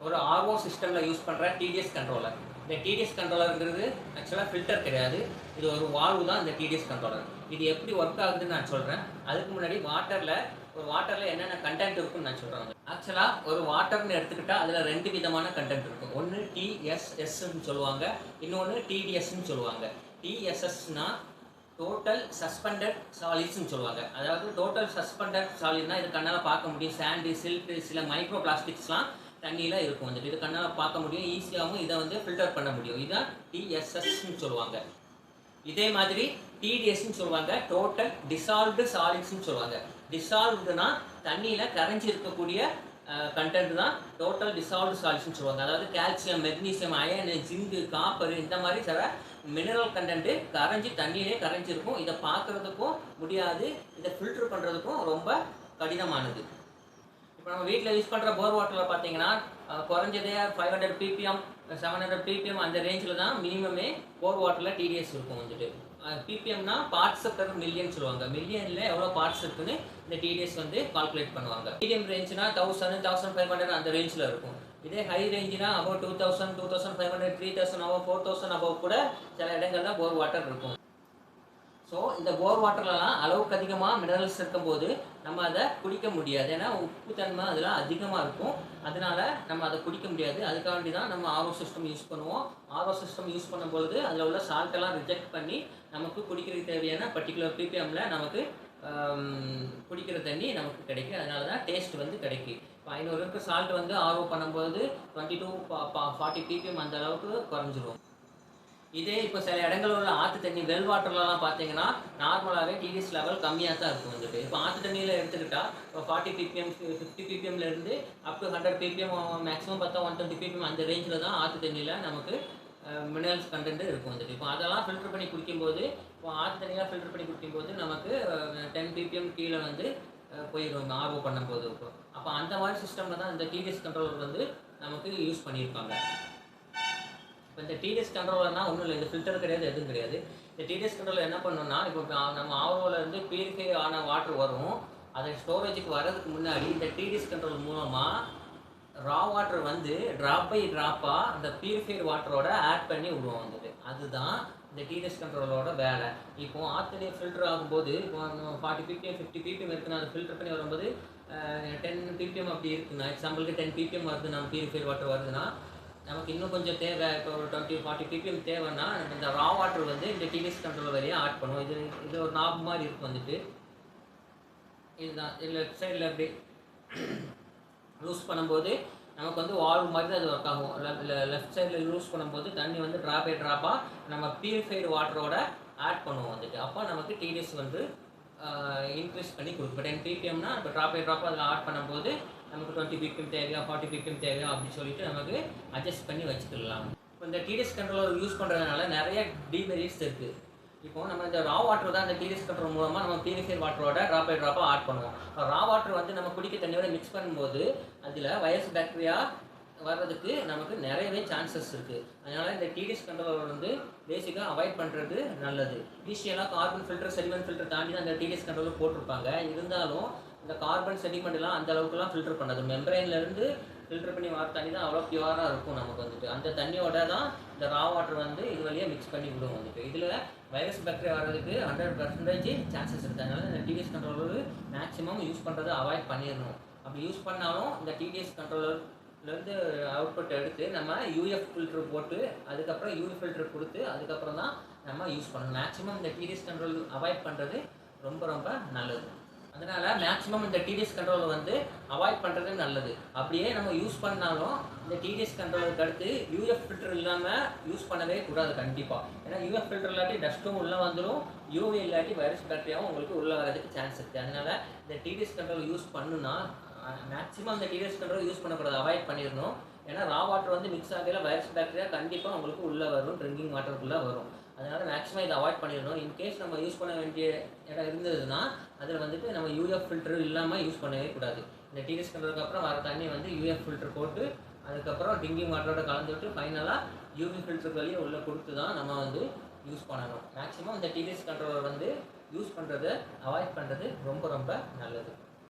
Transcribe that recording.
ஒரு ஆர்ஓ சிஸ்டமில் யூஸ் பண்ணுற டிடிஎஸ் கண்ட்ரோலர். இந்த டிடிஎஸ் கண்ட்ரோலருங்கிறது ஆக்சுவலாக ஃபில்டர் கிடையாது, இது ஒரு வால்வு தான் இந்த டிடிஎஸ் கண்ட்ரோலர். இது எப்படி ஒர்க் ஆகுதுன்னு நான் சொல்கிறேன். அதுக்கு முன்னாடி வாட்டரில் என்னென்ன கண்டென்ட் இருக்குன்னு நான் சொல்கிறேன். ஆக்சுவலாக ஒரு வாட்டர்னு எடுத்துக்கிட்டால் அதில் 2 விதமான கண்டென்ட் இருக்கும். ஒன்று டிஎஸ்எஸ்ன்னு சொல்லுவாங்க, இன்னொன்று டிடிஎஸ்ன்னு சொல்லுவாங்க. டிஎஸ்எஸ்னா டோட்டல் சஸ்பெண்டட் சாலிட்ஸ்ன்னு சொல்லுவாங்க. அதாவது டோட்டல் சஸ்பெண்டட் சாலிட்னா இது கண்ணால் பார்க்க முடியும். சாண்டு, சில்ட்டு, சில மைக்ரோ பிளாஸ்டிக்ஸ்லாம் தண்ணியில் இருக்கும். வந்துட்டு இது கண்ணால் பார்க்க முடியும், ஈஸியாகவும் இதை வந்து ஃபில்டர் பண்ண முடியும். இதுதான் டிஎஸ்எஸ்ன்னு சொல்லுவாங்க. இதே மாதிரி டிடிஎஸ்ன்னு சொல்லுவாங்க, டோட்டல் டிசால்வ்டு சாலிட்ஸ்ன்னு சொல்லுவாங்க. டிசால்வ்டுனா தண்ணியில் கரைஞ்சி இருக்கக்கூடிய கண்டென்ட் தான் டோட்டல் டிசால்வ்டு சாலிட்ஸ்ன்னு சொல்லுவாங்க. அதாவது கால்சியம், மெக்னீசியம், அயனு, ஜிங்கு, காப்பர் இந்த மாதிரி சில மினரல் கண்டென்ட்டு கரைஞ்சி தண்ணியிலே கரைஞ்சிருக்கும். இதை பார்க்குறதுக்கும் முடியாது, இதை ஃபில்ட்ரு பண்ணுறதுக்கும் ரொம்ப கடினமானது. இப்போ நம்ம வீட்டில் யூஸ் பண்ணுற போர் வாட்டரில் பார்த்தீங்கன்னா குறைஞ்சதே 500 ppm 700 ppm அந்த ரேஞ்சில் தான் மினிமமே போர் வாட்டரில் டிடிஎஸ் இருக்கும். வந்துட்டு ppmனா பார்ட்ஸ் பெர் மில்லியன் சொல்லுவாங்க. மில்லியனில் எவ்வளோ பார்ட்ஸ் இருக்குன்னு இந்த டிடிஎஸ் வந்து கால்குலேட் பண்ணுவாங்க. மீடியம் ரேஞ்சுனா 1000 1500 அந்த ரேஞ்சில் இருக்கும். இதே ஹை ரேஞ்சுனா அபவ் 2000 2500 3000 அபவ் 4000 அபவ் கூட சில இடங்கள்ல போர் வாட்டர் இருக்கும். ஸோ இந்த போர் வாட்டர்லாம் அளவுக்கு அதிகமாக மினரல்ஸ் இருக்கும்போது நம்ம அதை குடிக்க முடியாது. ஏன்னா உப்புத்தன்மை அதில் அதிகமாக இருக்கும், அதனால நம்ம அதை குடிக்க முடியாது. அதுக்காண்டி தான் நம்ம ஆர்ஓ சிஸ்டம் யூஸ் பண்ணுவோம். ஆர்ஓ சிஸ்டம் யூஸ் பண்ணும்பொழுது அதில் உள்ள சால்ட்டெல்லாம் ரிஜெக்ட் பண்ணி நமக்கு குடிக்கிறதுக்கு தேவையான பர்டிகுலர் ppmல நமக்கு குடிக்கிற தண்ணி நமக்கு கிடைக்கும். அதனால தான் டேஸ்ட் வந்து கிடைக்கும். இப்போ 500 சால்ட் வந்து ஆர்ஓ பண்ணும்போது 20 to 40 ppm அந்த அளவுக்கு குறைஞ்சிரும். இதே இப்போ சில இடங்களில் உள்ள ஆற்று தண்ணி வெல் வாட்டர்லாம் பார்த்தீங்கன்னா நார்மலாகவே டிடிஎஸ் லெவல் கம்மியாக தான் இருக்கும். வந்துட்டு இப்போ ஆற்று தண்ணியில் எடுத்துக்கிட்டால் இப்போ 40 ppm 50 ppmலேருந்து அப் டு 100 ppm மேக்ஸிமம் பார்த்தா 120 ppm அந்த ரேஞ்சில் தான் ஆற்று தண்ணியில் நமக்கு மினரல்ஸ் கண்டென்ட் இருக்கும். வந்துட்டு இப்போ அதெல்லாம் ஃபில்டர் பண்ணி குடிக்கும்போது, இப்போ ஆற்று தண்ணியெலாம் ஃபில்டர் பண்ணி குடிக்கும்போது நமக்கு 10 ppm கீழே வந்து போயிடும் ஆர்ஓ பண்ணும்போது. அப்போ அந்த மாதிரி சிஸ்டமில் தான் இந்த டிடிஎஸ் கண்ட்ரோலர் வந்து நமக்கு யூஸ் பண்ணியிருப்பாங்க. இப்போ இந்த டிடிஎஸ் கண்ட்ரோலர்னால் ஒன்றும் இல்லை, இந்த ஃபில்டர் கிடையாது, எதுவும் கிடையாது. இந்த டிடிஎஸ் கண்ட்ரோலர் என்ன பண்ணணும்னா, இப்போ நம்ம ஆர்ஓலேருந்து பியூரிஃபை ஆன வாட்டர் வரும், அதை ஸ்டோரேஜுக்கு வர்றதுக்கு முன்னாடி இந்த டிடிஎஸ் கண்ட்ரோல் மூலமாக ரா வாட்டர் வந்து ட்ராப் பை ட்ராப்பாக அந்த பியூரிஃபைடு வாட்டரோட ஆட் பண்ணி விடுவோம். வந்துட்டு அதுதான் இந்த டிடிஎஸ் கண்ட்ரோலரோட வேலை. இப்போது ஆற்று ஃபில்டர் ஆகும்போது இப்போ 40 ppm 50 ppm இருக்குன்னா அதை ஃபில்டர் பண்ணி வரும்போது 10 ppm அப்படி இருக்குன்னா, எக்ஸாம்பிளுக்கு 10 ppm வருது, நம்ம பியூரிஃபைடு வாட்டர் வருதுன்னா நமக்கு இன்னும் கொஞ்சம் தேவை. இப்போ ஒரு 20-40 ppm தேவைன்னா இந்த ரா வாட்டர் வந்து இந்த டிடிஎஸ் கண்ட்ரோலர் வரையும் ஆட் பண்ணுவோம். இது ஒரு நாப் மாதிரி இருக்கும். வந்துட்டு இதுதான் லெஃப்ட் சைடில் அப்படி லூஸ் பண்ணும்போது நமக்கு வந்து வால்வ் மாதிரி தான் அது ஒர்க் ஆகும். லெஃப்ட் சைடில் லூஸ் பண்ணும்போது தண்ணி வந்து ட்ராப் பை ட்ராப்பாக நம்ம பியூரிஃபைடு வாட்டரோட ஆட் பண்ணுவோம். வந்துட்டு அப்போ நமக்கு டிடிஎஸ் வந்து இன்க்ரீஸ் பண்ணி கொடுக்கும். இப்போ 10 ppmனா இப்போ ட்ராப் பை ட்ராப்பாக அதில் ஆட் பண்ணும்போது நமக்கு 20 ppm தேவையா 40 ppm தேவையா அப்படின்னு சொல்லிட்டு நமக்கு அட்ஜஸ்ட் பண்ணி வச்சுக்கலாம். இப்போ இந்த டிடிஎஸ் கண்ட்ரோலர் யூஸ் பண்ணுறதுனால நிறைய டிமெரிட்ஸ் இருக்குது. இப்போ நம்ம இந்த ரா வாட்டர் தான் இந்த டிடிஎஸ் கண்ட்ரோல் மூலமாக நம்ம பியூரிஃபைட் வாட்டரோட ட்ராப் பை ட்ராப்பாக ஆட் பண்ணுவோம். ரா வாட்டர் வந்து நம்ம குடிக்க தண்ணியோட மிக்ஸ் பண்ணும்போது அதில் வைரஸ் பாக்டீரியா வர்றதுக்கு நமக்கு நிறையவே சான்சஸ் இருக்குது. அதனால் இந்த டிடிஎஸ் கண்ட்ரோலர் வந்து பேசிக்காக அவாய்ட் பண்ணுறது நல்லது. யூஷுவலாக கார்பன் ஃபில்டர் செடிமெண்ட் ஃபில்டர் தாண்டி தான் அந்த டிடிஎஸ் கண்ட்ரோலர் போட்டிருப்பாங்க. இருந்தாலும் இந்த கார்பன் செடிமெண்ட்லாம் அந்த அளவுக்குலாம் ஃபில்டர் பண்ணாது. மெம்பரைன்லேருந்து ஃபில்டர் பண்ணி வர தண்ணி தான் அவ்வளோ பியூராக இருக்கும் நமக்கு. வந்துட்டு அந்த தண்ணியோட தான் இந்த ரா வாட்டர் வந்து இது வழியாக மிக்ஸ் பண்ணி விடும். வந்துட்டு இதில் வைரஸ் பாக்டீரியா வர்றதுக்கு 100% சான்சஸ் இருக்குது. அதனால் இந்த டிடிஎஸ் கண்ட்ரோலர் மேக்ஸிமம் யூஸ் பண்ணுறதை அவாய்ட் பண்ணிடணும். அப்படி யூஸ் பண்ணாலும் இந்த டிடிஎஸ் கண்ட்ரோலர்லேருந்து அவுட்புட் எடுத்து நம்ம யூஎஃப் ஃபில்டர் போட்டு அதுக்கப்புறம் யூவி ஃபில்டர் கொடுத்து அதுக்கப்புறம் தான் நம்ம யூஸ் பண்ணணும். மேக்ஸிமம் இந்த டிடிஎஸ் கண்ட்ரோல் அவாய்ட் பண்ணுறது ரொம்ப ரொம்ப நல்லது. அதனால் மேக்ஸிமம் இந்த டிடிஎஸ் கண்ட்ரோலர் வந்து அவாய்ட் பண்ணுறது நல்லது. அப்படியே நம்ம யூஸ் பண்ணாலும் இந்த டிடிஎஸ் கண்ட்ரோலருக்கு அடுத்து யூஎஃப் ஃபில்டர் இல்லாமல் யூஸ் பண்ணவே கூடாது கண்டிப்பாக. ஏன்னா யூஎஃப் ஃபில்டர் இல்லாட்டி டஸ்ட்டும் உள்ளே வந்துடும், யூவி இல்லாட்டி வைரஸ் பாக்டீரியாவும் உங்களுக்கு உள்ளே வரதுக்கு சான்ஸ் இருக்குது. அதனால் இந்த டிடிஎஸ் கண்ட்ரோல் யூஸ் பண்ணுன்னா மேக்ஸிமம் இந்த டிடிஎஸ் கண்ட்ரோல் யூஸ் பண்ணக்கூடாது, அவாய்ட் பண்ணிடணும். ஏன்னா ரா வாட்டர் வந்து மிக்ஸ் ஆகையில் வைரஸ் பாக்டீரியா கண்டிப்பாக உங்களுக்கு உள்ளே வரும், ட்ரிங்கிங் வாட்டருக்குள்ளே வரும். அதனால் மேக்ஸிமம் இதை அவாய்ட் பண்ணிடணும். இன்கேஸ் நம்ம யூஸ் பண்ண வேண்டிய இடம் இருந்ததுன்னா அதில் வந்துட்டு நம்ம யூஎஃப் ஃபில்டர் இல்லாமல் யூஸ் பண்ணவே கூடாது. இந்த டிடிஎஸ் கண்ட்ரோலுக்கு அப்புறம் வர தண்ணி வந்து யூஎஃப் ஃபில்டர் போட்டு அதுக்கப்புறம் ட்ரிங்கிங் வாட்டரோட கலந்துவிட்டு ஃபைனலாக யூவி ஃபில்டருக்கு வழியே உள்ளே கொடுத்து தான் நம்ம வந்து யூஸ் பண்ணணும். மேக்ஸிமம் இந்த டிடிஎஸ் கண்ட்ரோலர் வந்து யூஸ் பண்ணுறதை அவாய்ட் பண்ணுறது ரொம்ப ரொம்ப நல்லது.